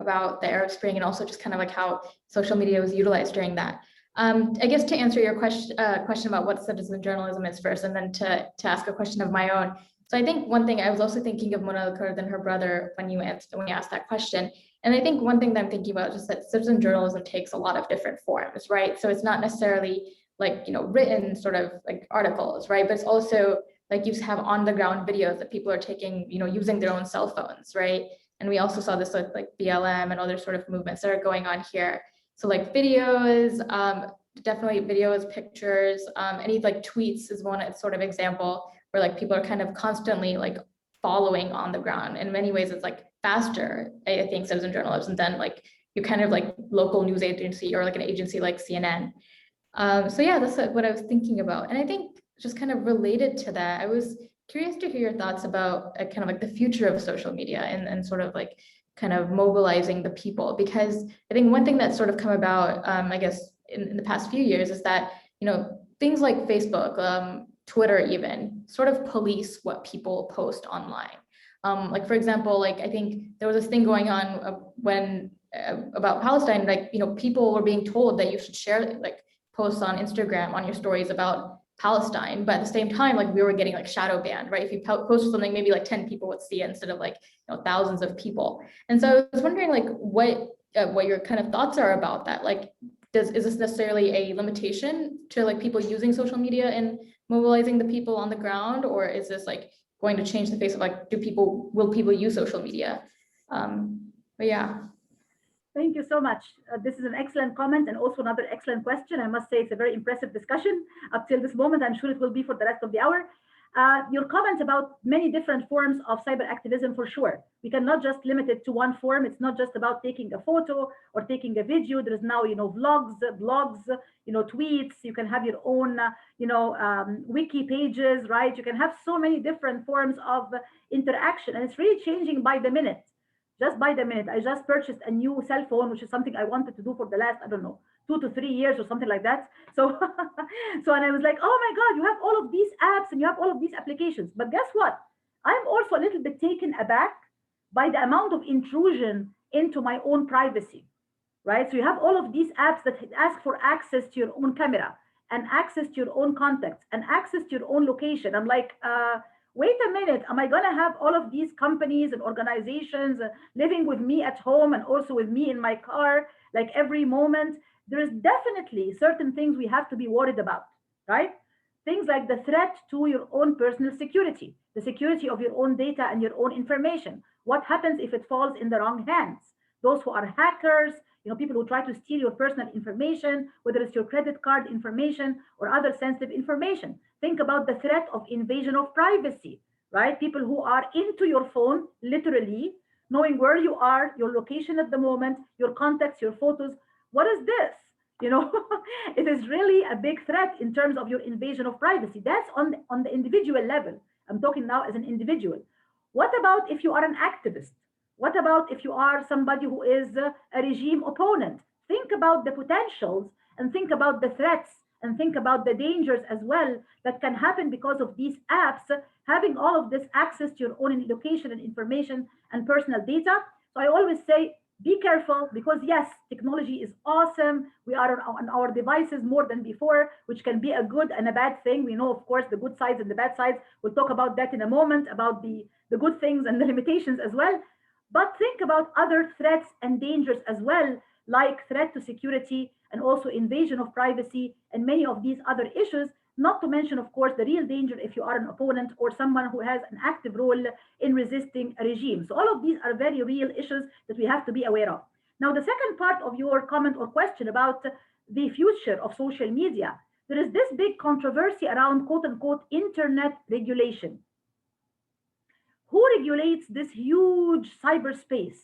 E: about the Arab Spring and also just kind of like how social media was utilized during that. I guess to answer your question about what citizen journalism is first, and then to ask a question of my own. So I think one thing I was also thinking of Muna Al-Kurd and her brother when you asked that question. And I think one thing that I'm thinking about is just that citizen journalism takes a lot of different forms, right? So it's not necessarily like, written sort of like articles, right? But it's also like you have on the ground videos that people are taking, using their own cell phones, right? And we also saw this with like BLM and other sort of movements that are going on here. So like videos, definitely videos, pictures, any like tweets is one sort of example where like people are kind of constantly like following on the ground. In many ways, it's like faster, I think, citizen journalism than like you kind of like local news agency or like an agency like CNN. So yeah, that's what I was thinking about. And I think just kind of related to that, I was curious to hear your thoughts about kind of like the future of social media and sort of like kind of mobilizing the people, because I think one thing that's sort of come about, I guess, in the past few years is that, things like Facebook, Twitter even sort of police what people post online. Like, for example, like, I think there was this thing going on when about Palestine, like, people were being told that you should share like posts on Instagram on your stories about Palestine, but at the same time, like we were getting like shadow banned, right? If you posted something, maybe like 10 people would see it instead of like thousands of people. And so I was wondering like what your kind of thoughts are about that. Like, is this necessarily a limitation to like people using social media and mobilizing the people on the ground, or is this like going to change the face of like will people use social media? But yeah.
B: Thank you so much. This is an excellent comment and also another excellent question. I must say it's a very impressive discussion up till this moment. I'm sure it will be for the rest of the hour. Your comment about many different forms of cyber activism, for sure. We cannot just limit it to one form. It's not just about taking a photo or taking a video. There is now, vlogs, blogs, tweets. You can have your own, wiki pages, right? You can have so many different forms of interaction, and it's really changing by the minute. just by the minute. I just purchased a new cell phone, which is something I wanted to do for the last, I don't know, 2 to 3 years or something like that. So, and I was like, oh my God, you have all of these apps and you have all of these applications. But guess what? I'm also a little bit taken aback by the amount of intrusion into my own privacy, right? So you have all of these apps that ask for access to your own camera and access to your own contacts and access to your own location. I'm like, wait a minute, am I gonna have all of these companies and organizations living with me at home and also with me in my car, like every moment? There is definitely certain things we have to be worried about, right? Things like the threat to your own personal security, the security of your own data and your own information. What happens if it falls in the wrong hands? Those who are hackers, people who try to steal your personal information, whether it's your credit card information or other sensitive information. Think about the threat of invasion of privacy, right? People who are into your phone, literally, knowing where you are, your location at the moment, your contacts, your photos. What is this? It is really a big threat in terms of your invasion of privacy. That's on the individual level. I'm talking now as an individual. What about if you are an activist? What about if you are somebody who is a regime opponent? Think about the potentials and think about the threats and think about the dangers as well that can happen because of these apps having all of this access to your own location and information and personal data. So I always say, be careful, because yes, technology is awesome. We are on our devices more than before, which can be a good and a bad thing. We know, of course, the good sides and the bad sides. We'll talk about that in a moment, about the good things and the limitations as well. But think about other threats and dangers as well, like threat to security and also invasion of privacy and many of these other issues, not to mention, of course, the real danger if you are an opponent or someone who has an active role in resisting a regime. So all of these are very real issues that we have to be aware of. Now, the second part of your comment or question about the future of social media, there is this big controversy around quote unquote internet regulation. Who regulates this huge cyberspace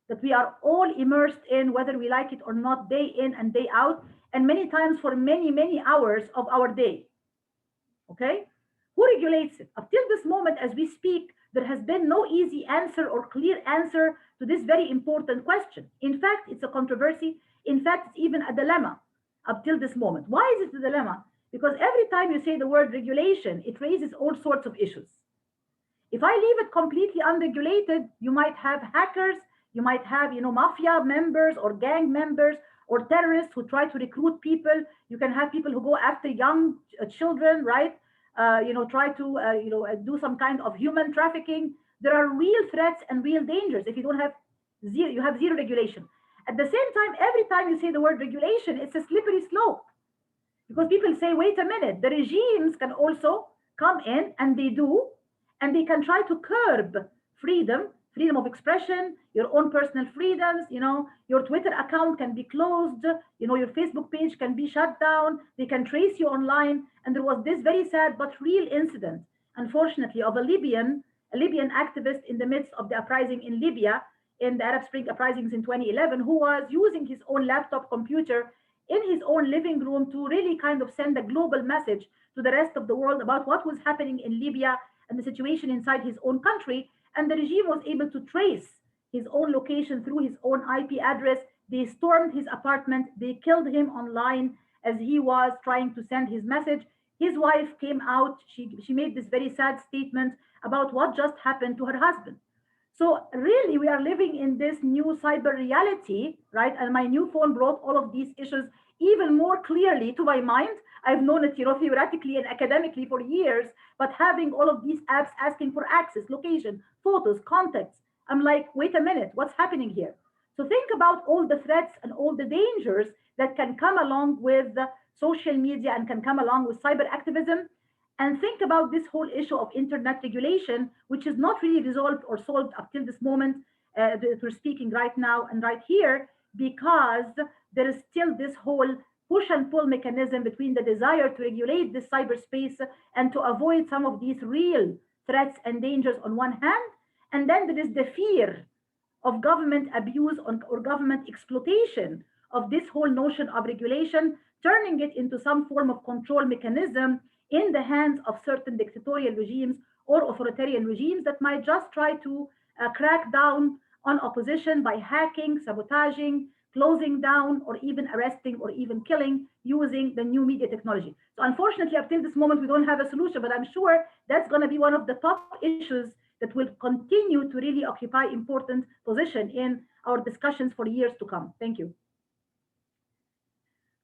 B: that we are all immersed in, whether we like it or not, day in and day out, and many times for many, many hours of our day? Okay? Who regulates it? Up till this moment, as we speak, there has been no easy answer or clear answer to this very important question. In fact, it's a controversy. In fact, it's even a dilemma up till this moment. Why is it a dilemma? Because every time you say the word regulation, it raises all sorts of issues. If I leave it completely unregulated, you might have hackers, you might have, mafia members or gang members or terrorists who try to recruit people. You can have people who go after young children, right? Try to, do some kind of human trafficking. There are real threats and real dangers if you don't have zero, you have zero regulation. At the same time, every time you say the word regulation, it's a slippery slope, because people say, wait a minute, the regimes can also come in, and they do, and they can try to curb freedom of expression, your own personal freedoms. Your Twitter account can be closed, your Facebook page can be shut down, they can trace you online. And there was this very sad but real incident, unfortunately, of a Libyan activist in the midst of the uprising in Libya, in the Arab Spring uprisings in 2011, who was using his own laptop computer in his own living room to really kind of send a global message to the rest of the world about what was happening in Libya and the situation inside his own country. And the regime was able to trace his own location through his own IP address. They stormed his apartment. They killed him online as he was trying to send his message. His wife came out. She made this very sad statement about what just happened to her husband. So really, we are living in this new cyber reality, right? And my new phone brought all of these issues even more clearly to my mind. I've known it, theoretically and academically for years, but having all of these apps asking for access, location, photos, contacts, I'm like, wait a minute, what's happening here? So think about all the threats and all the dangers that can come along with social media and can come along with cyber activism. And think about this whole issue of internet regulation, which is not really resolved or solved up till this moment that we're speaking right now and right here, because there is still this whole push and pull mechanism between the desire to regulate this cyberspace and to avoid some of these real threats and dangers on one hand. And then there is the fear of government abuse or government exploitation of this whole notion of regulation, turning it into some form of control mechanism in the hands of certain dictatorial regimes or authoritarian regimes that might just try to crack down on opposition by hacking, sabotaging, closing down, or even arresting or even killing using the new media technology. So unfortunately, up till this moment, we don't have a solution, but I'm sure that's going to be one of the top issues that will continue to really occupy important position in our discussions for years to come. Thank you.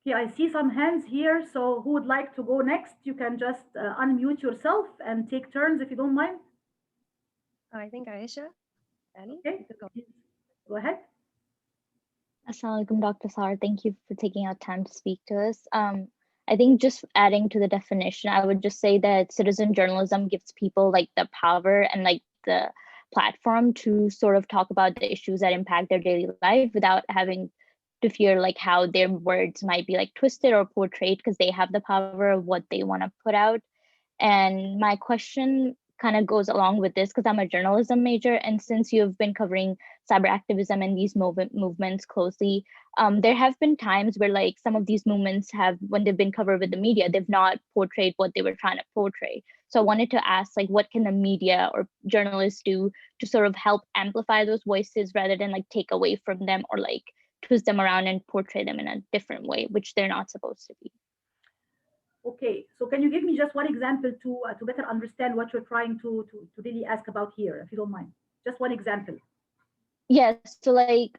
B: Okay, I see some hands here. So who would like to go next? You can just unmute yourself and take turns if you don't mind.
F: I think Aisha, Annie,
B: Okay,
F: you could go.
B: go ahead.
G: Assalamu alaikum, Dr. Sahar. Thank you for taking out time to speak to us. I think just adding to the definition, I would just say that citizen journalism gives people like the power and like the platform to sort of talk about the issues that impact their daily life without having to fear like how their words might be like twisted or portrayed, because they have the power of what they want to put out. And my question kind of goes along with this because I'm a journalism major, and since you've been covering cyber activism and these movements closely, there have been times where like some of these movements have, when they've been covered with the media, they've not portrayed what they were trying to portray. So I wanted to ask, like, what can the media or journalists do to sort of help amplify those voices rather than like take away from them or like twist them around and portray them in a different way, which they're not supposed to be?
B: Okay, so can you give me just one example to better understand what you're trying to really ask about here, if you don't mind? Just one example.
G: Yes, so like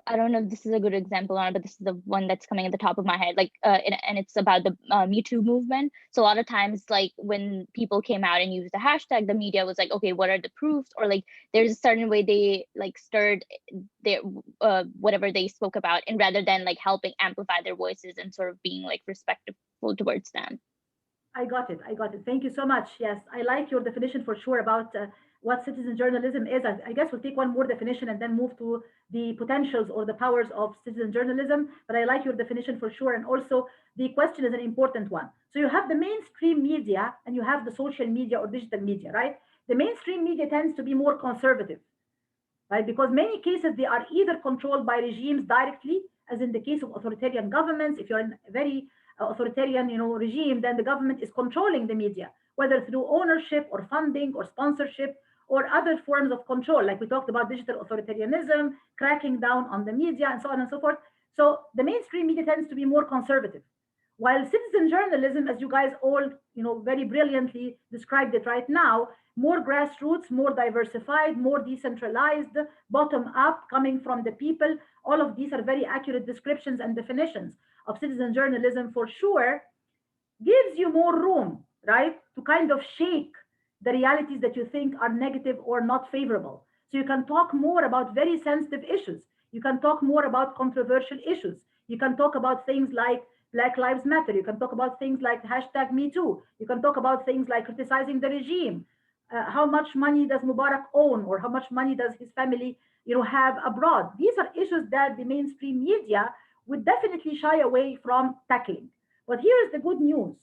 G: I don't know if this is a good example or not, but this is the one that's coming at the top of my head. Like, and it's about the Mewtwo movement. So a lot of times, like when people came out and used the hashtag, the media was like, okay, what are the proofs? Or like, there's a certain way they like stirred their whatever they spoke about, and rather than like helping amplify their voices and sort of being like respectful towards them.
B: I got it. I got it. Thank you so much. Yes, I like your definition for sure about what citizen journalism is. I guess we'll take one more definition and then move to the potentials or the powers of citizen journalism. But I like your definition for sure. And also the question is an important one. So you have the mainstream media and you have the social media or digital media, right? The mainstream media tends to be more conservative, right? Because many cases they are either controlled by regimes directly, as in the case of authoritarian governments. If you're in a very authoritarian, regime, then the government is controlling the media, whether through ownership or funding or sponsorship or other forms of control, like we talked about digital authoritarianism, cracking down on the media, and so on and so forth. So the mainstream media tends to be more conservative, while citizen journalism, as you guys all, very brilliantly described it right now, more grassroots, more diversified, more decentralized, bottom up, coming from the people. All of these are very accurate descriptions and definitions of citizen journalism for sure. Gives you more room, right, to kind of shake the realities that you think are negative or not favorable. So you can talk more about very sensitive issues. You can talk more about controversial issues. You can talk about things like Black Lives Matter. You can talk about things like hashtag #MeToo. You can talk about things like criticizing the regime. How much money does Mubarak own, or how much money does his family, have abroad? These are issues that the mainstream media would definitely shy away from tackling. But here is the good news.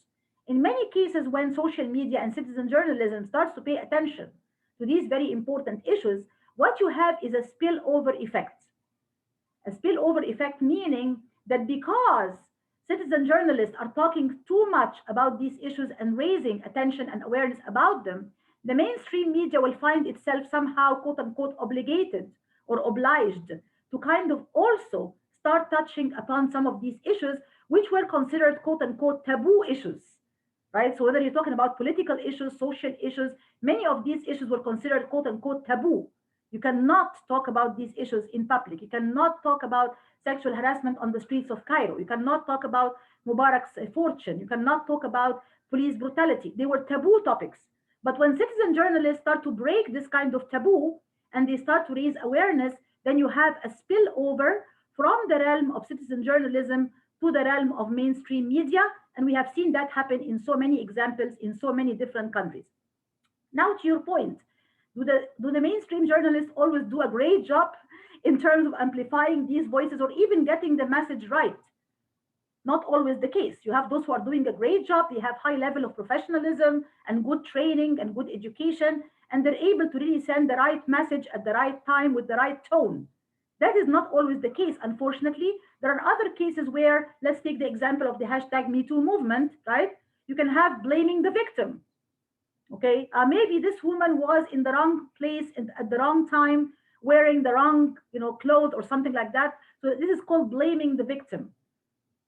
B: In many cases, when social media and citizen journalism starts to pay attention to these very important issues, what you have is a spillover effect. A spillover effect meaning that because citizen journalists are talking too much about these issues and raising attention and awareness about them, the mainstream media will find itself somehow, quote unquote, obligated or obliged to kind of also start touching upon some of these issues, which were considered, quote unquote, taboo issues, right? So whether you're talking about political issues, social issues, many of these issues were considered, quote unquote, taboo. You cannot talk about these issues in public. You cannot talk about sexual harassment on the streets of Cairo. You cannot talk about Mubarak's fortune. You cannot talk about police brutality. They were taboo topics. But when citizen journalists start to break this kind of taboo and they start to raise awareness, then you have a spillover from the realm of citizen journalism to the realm of mainstream media. And we have seen that happen in so many examples in so many different countries. Now, to your point, do the mainstream journalists always do a great job in terms of amplifying these voices or even getting the message right? Not always the case. You have those who are doing a great job. They have high level of professionalism and good training and good education, and they're able to really send the right message at the right time with the right tone. That is not always the case, unfortunately. There are other cases where, let's take the example of the hashtag #MeToo movement, right? You can have blaming the victim. Okay, maybe this woman was in the wrong place at the wrong time, wearing the wrong, clothes or something like that. So this is called blaming the victim.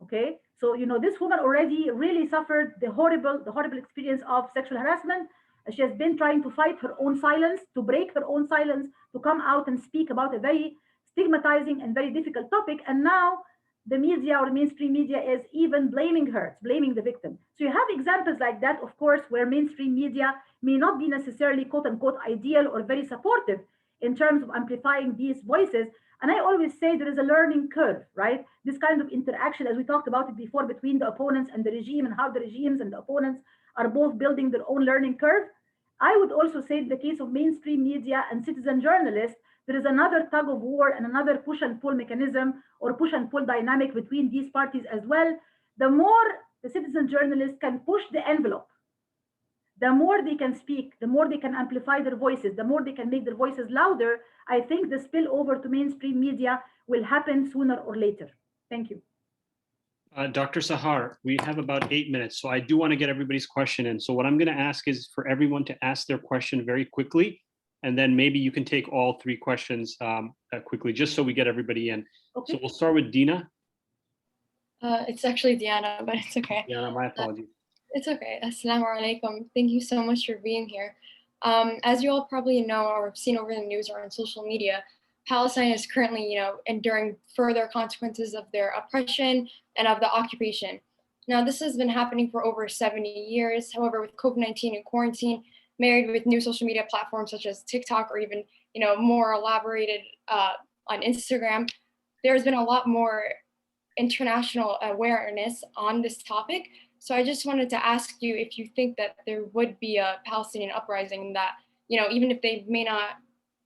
B: Okay, so this woman already really suffered the horrible experience of sexual harassment. She has been trying to fight her own silence, to break her own silence, to come out and speak about a very stigmatizing and very difficult topic. And now the media or mainstream media is even blaming her, it's blaming the victim. So you have examples like that, of course, where mainstream media may not be necessarily quote unquote ideal or very supportive in terms of amplifying these voices. And I always say there is a learning curve, right? This kind of interaction, as we talked about it before, between the opponents and the regime, and how the regimes and the opponents are both building their own learning curve. I would also say in the case of mainstream media and citizen journalists, there is another tug of war and another push and pull mechanism or push and pull dynamic between these parties as well. The more the citizen journalists can push the envelope, the more they can speak, the more they can amplify their voices, the more they can make their voices louder, I think the spillover to mainstream media will happen sooner or later. Thank you.
A: Dr. Sahar, we have about 8 minutes, so I do want to get everybody's question in. So what I'm going to ask is for everyone to ask their question very quickly, and then maybe you can take all 3 questions quickly, just so we get everybody in. Okay. So we'll start with Dina.
H: It's actually Diana, but it's okay.
A: Diana, my apologies.
H: It's okay. Assalamu alaikum. Thank you so much for being here. As you all probably know or have seen over the news or on social media, Palestine is currently, enduring further consequences of their oppression and of the occupation. Now, this has been happening for over 70 years. However, with COVID-19 and quarantine, married with new social media platforms such as TikTok or even, more elaborated on Instagram, there's been a lot more international awareness on this topic. So I just wanted to ask you if you think that there would be a Palestinian uprising that, even if they may not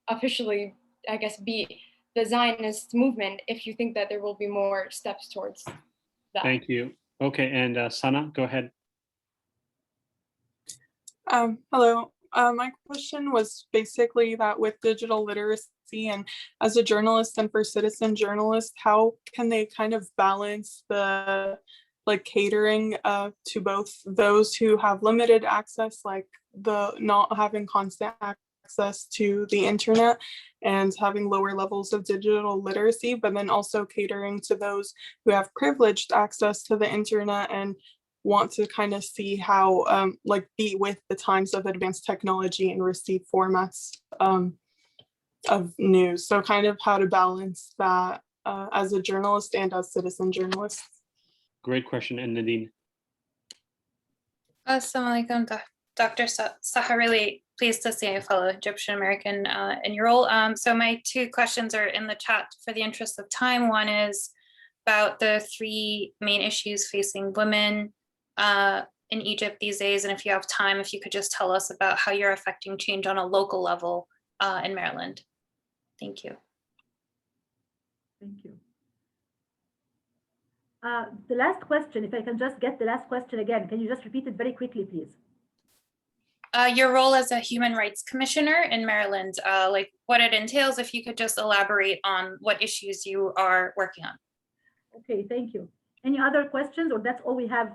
H: officially, I guess, be the Zionist movement, if you think that there will be more steps towards that.
A: Thank you. Okay, and Sana, go ahead.
I: Hello. My question was basically that with digital literacy and as a journalist and for citizen journalists, how can they kind of balance the catering to both those who have limited access, like the not having constant access to the internet and having lower levels of digital literacy, but then also catering to those who have privileged access to the internet and want to kind of see how be with the times of advanced technology and receive formats of news. So kind of how to balance that as a journalist and as citizen journalists.
A: Great question. And Nadine.
J: Assalamu alaikum, Dr. Sahar, really pleased to see a fellow Egyptian American in your role. So my 2 questions are in the chat for the interest of time. One is about the 3 main issues facing women in Egypt these days. And if you have time, if you could just tell us about how you're affecting change on a local level in Maryland. Thank you.
B: Thank you. The last question, if I can just get the last question again, can you just repeat it very quickly, please?
J: Your role as a human rights commissioner in Maryland, what it entails, if you could just elaborate on what issues you are working on.
B: Okay, thank you. Any other questions, or that's all we have?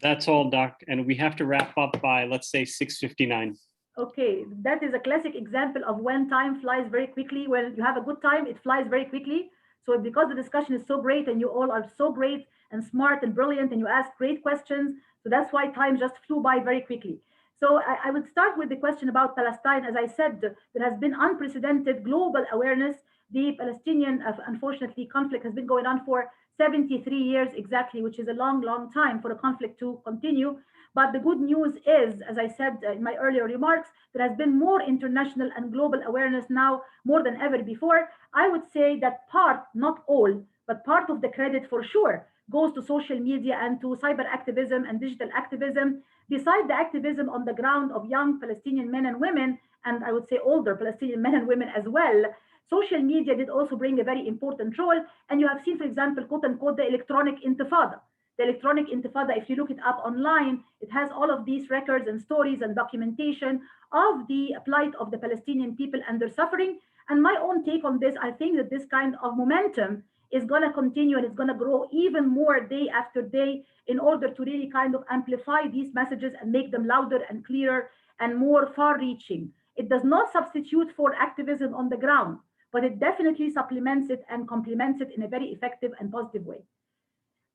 A: That's all, Doc, and we have to wrap up by, let's say, 6:59.
B: Okay, that is a classic example of when time flies very quickly. When you have a good time, it flies very quickly. So because the discussion is so great and you all are so great and smart and brilliant and you ask great questions, so that's why time just flew by very quickly. So I would start with the question about Palestine. As I said, there has been unprecedented global awareness. The Palestinian, unfortunately, conflict has been going on for 73 years exactly, which is a long, long time for a conflict to continue. But the good news is, as I said in my earlier remarks, there has been more international and global awareness now more than ever before. I would say that part, not all, but part of the credit for sure goes to social media and to cyber activism and digital activism. Beside the activism on the ground of young Palestinian men and women, and I would say older Palestinian men and women as well, social media did also bring a very important role. And you have seen, for example, quote unquote, the electronic intifada. The electronic intifada, if you look it up online, it has all of these records and stories and documentation of the plight of the Palestinian people and their suffering. And my own take on this, I think that this kind of momentum is going to continue and it's going to grow even more day after day in order to really kind of amplify these messages and make them louder and clearer and more far-reaching. It does not substitute for activism on the ground, but it definitely supplements it and complements it in a very effective and positive way.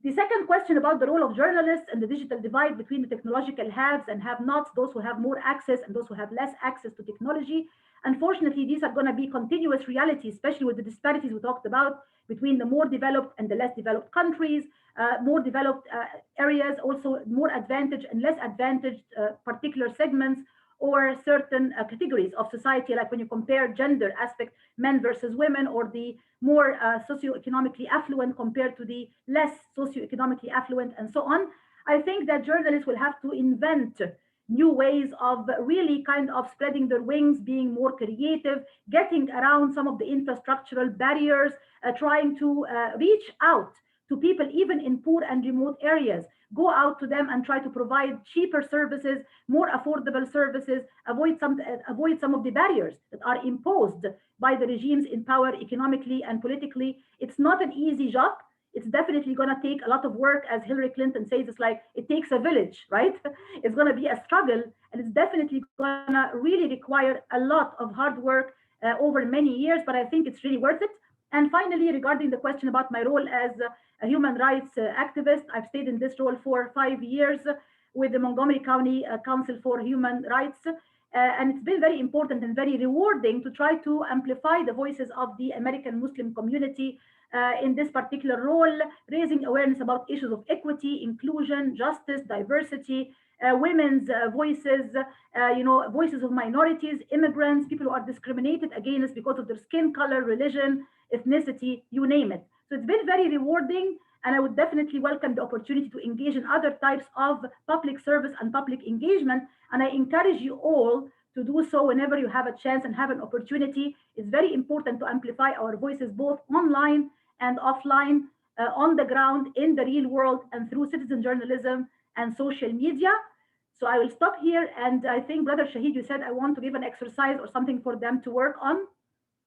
B: The second question about the role of journalists and the digital divide between the technological haves and have-nots, those who have more access and those who have less access to technology. Unfortunately, these are going to be continuous realities, especially with the disparities we talked about between the more developed and the less developed countries, more developed areas, also more advantaged and less advantaged particular segments or certain categories of society, like when you compare gender aspect, men versus women, or the more socioeconomically affluent compared to the less socioeconomically affluent, and so on. I think that journalists will have to invent new ways of really kind of spreading their wings, being more creative, getting around some of the infrastructural barriers, trying to reach out to people even in poor and remote areas. Go out to them and try to provide cheaper services, more affordable services, avoid some of the barriers that are imposed by the regimes in power economically and politically. It's not an easy job. It's definitely going to take a lot of work. As Hillary Clinton says, it's like it takes a village, right? It's going to be a struggle, and it's definitely going to really require a lot of hard work over many years, but I think it's really worth it. And finally, regarding the question about my role as a human rights activist, I've stayed in this role for 5 years with the Montgomery County Council for Human Rights. And it's been very important and very rewarding to try to amplify the voices of the American Muslim community in this particular role, raising awareness about issues of equity, inclusion, justice, diversity, women's voices, voices of minorities, immigrants, people who are discriminated against because of their skin color, religion, ethnicity, you name it. So it's been very rewarding, and I would definitely welcome the opportunity to engage in other types of public service and public engagement. And I encourage you all to do so whenever you have a chance and have an opportunity. It's very important to amplify our voices both online and offline, on the ground, in the real world, and through citizen journalism and social media. So I will stop here. And I think, Brother Shahid, you said I want to give an exercise or something for them to work on.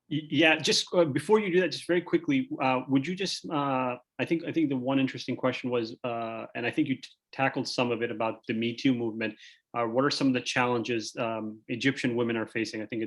A: Yeah, just before you do that, just very quickly, would you just, I think the one interesting question was, and I think you tackled some of it about the Me Too movement. What are some of the challenges Egyptian women are facing? I think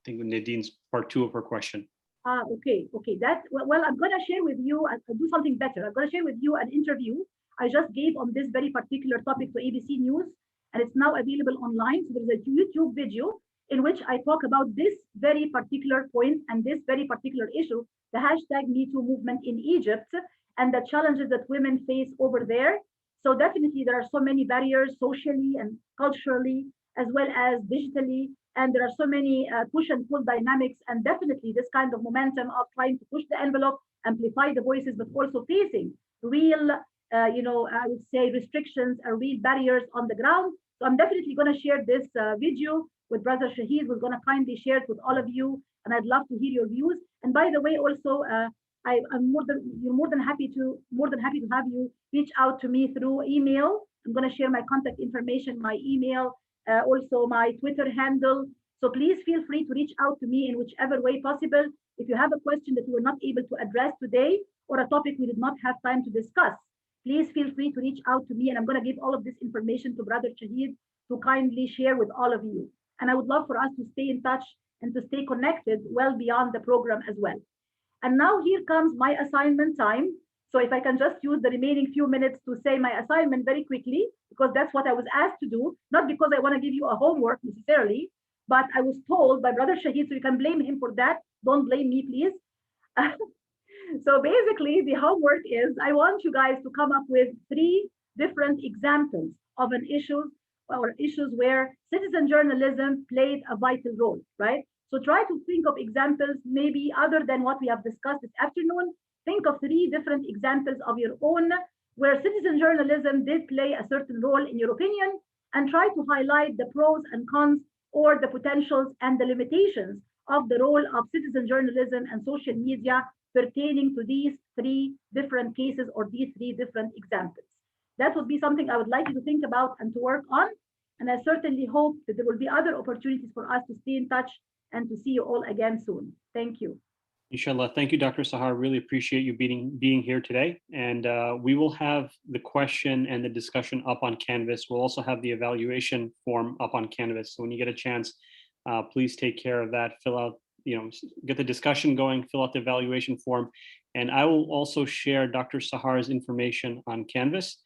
A: Nadine's part 2 of her question.
B: Okay. Well, I'm going to share with you, I'll do something better. I'm going to share with you an interview I just gave on this very particular topic to ABC News, and it's now available online. So there's a YouTube video in which I talk about this very particular point and this very particular issue, the hashtag #MeToo movement in Egypt, and the challenges that women face over there. So definitely there are so many barriers socially and culturally, as well as digitally, and there are so many push and pull dynamics, and definitely this kind of momentum of trying to push the envelope, amplify the voices, but also facing real, I would say restrictions and real barriers on the ground. So I'm definitely going to share this video with Brother Shahid, who's going to kindly share it with all of you, and I'd love to hear your views. And by the way, also, I'm more than happy to have you reach out to me through email. I'm going to share my contact information, my email, also my Twitter handle. So please feel free to reach out to me in whichever way possible. If you have a question that we were not able to address today, or a topic we did not have time to discuss, please feel free to reach out to me, and I'm going to give all of this information to Brother Shahid to kindly share with all of you. And I would love for us to stay in touch and to stay connected well beyond the program as well. And now here comes my assignment time. So if I can just use the remaining few minutes to say my assignment very quickly, because that's what I was asked to do, not because I want to give you a homework necessarily, but I was told by Brother Shahid, so you can blame him for that. Don't blame me, please. So basically the homework is, I want you guys to come up with 3 different examples of an issue or issues where citizen journalism played a vital role, right? So try to think of examples maybe other than what we have discussed this afternoon. Think of 3 different examples of your own where citizen journalism did play a certain role in your opinion, and try to highlight the pros and cons, or the potentials and the limitations of the role of citizen journalism and social media pertaining to these 3 different cases or these 3 different examples. That would be something I would like you to think about and to work on. And I certainly hope that there will be other opportunities for us to stay in touch and to see you all again soon. Thank you.
A: Inshallah. Thank you, Dr. Sahar. Really appreciate you being here today. And we will have the question and the discussion up on Canvas. We'll also have the evaluation form up on Canvas. So when you get a chance, please take care of that. Fill out, get the discussion going, fill out the evaluation form. And I will also share Dr. Sahar's information on Canvas.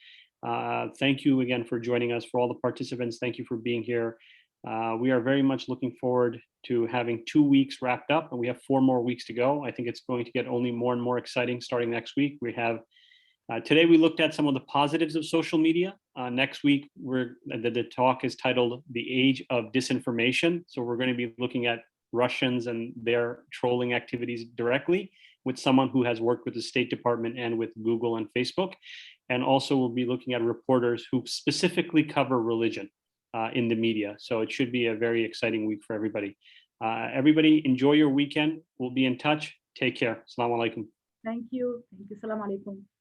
A: Thank you again for joining us. For all the participants, thank you for being here. We are very much looking forward to having 2 weeks wrapped up, and we have 4 more weeks to go. I think it's going to get only more and more exciting starting next week. We have today we looked at some of the positives of social media. Next week, the talk is titled "The Age of Disinformation." So we're going to be looking at Russians and their trolling activities directly with someone who has worked with the State Department and with Google and Facebook. And also we'll be looking at reporters who specifically cover religion in the media. So it should be a very exciting week for everybody. Everybody enjoy your weekend. We'll be in touch. Take care. Assalamu alaikum.
B: Thank you. Thank you. Assalamu alaikum.